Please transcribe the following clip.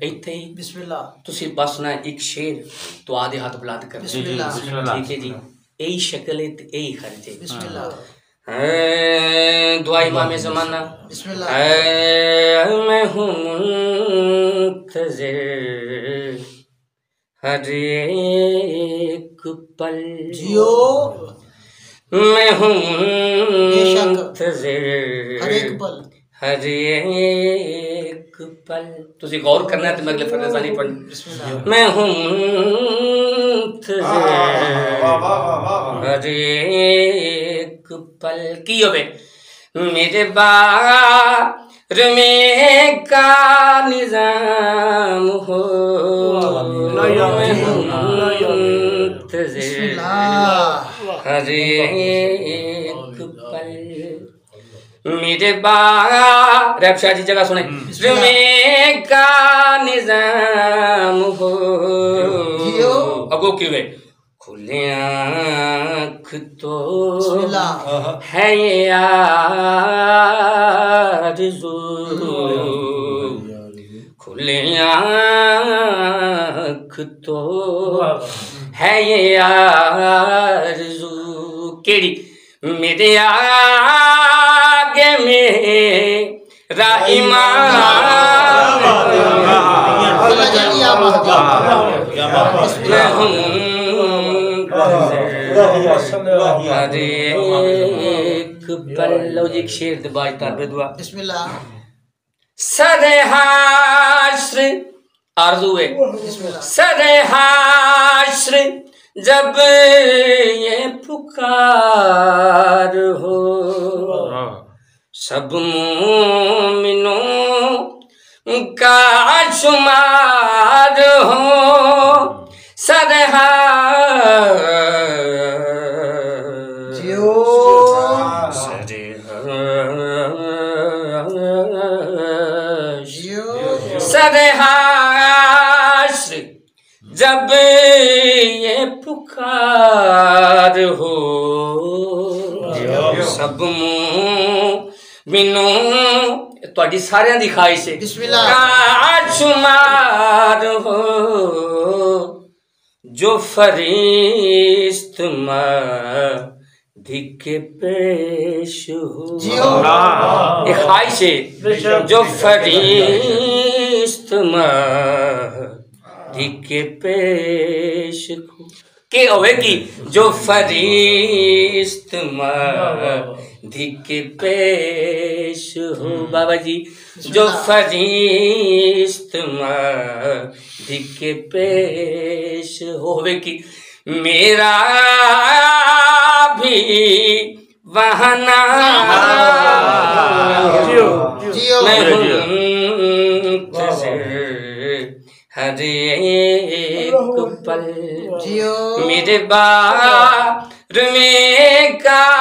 इत्थे ही बिस्मिल्लाह तुसी बस ना एक शेर तो आधे हाथ बुलंद कर बिस्मिल्लाह ठीक है जी यही शक्ल है ते यही खर्चे बिस्मिल्लाह दुआ इमाम ज़माना बिस्मिल्लाह मैं हूँ मुंतज़िर हर एक पल जियो मैं हूँ बेशक मुंतज़िर हर एक पल हर एक पल तुसी गौर करना है तो मैं अगले फर्ज नहीं पढ़ बिस्मिल्लाह मैं हूँ मुंतज़िर हर एक पल की होवे मेरे बार में का निजाम हो मैं हूँ मुंतज़िर हर एक पल मेरे बार शाह जी जगह सुने में का निजाम हो अगो क्यों है खुले आँख तो है आरज़ू खुले आँख तो है आरज़ू केड़ी मेरे आगे मेरा ईमान लो जी एक शेर दबाज ताबे दुआ बिस्मिल्लाह सरे हाश्र आरज़ू है सरे हाश्र जब ये पुकार हो सब मोमिनों का शुमार हो सदहा सदहाश्र जब ये पुकार हो सब मोमिनों तुहाडी सारियां दी ख्वाहिश है बिस्मिल्लाह का शुमार हो जो फरिश्त धिके पेश हो ये ख्वाहिश है जो फरिश्त धिके पेश हो के होएगी जो फरिश्त धिके पेश हो बाबा जी जो फरिश्त धिके पेश होवेगी मेरा भी वहना मैं हर एक पल मेरे बार में का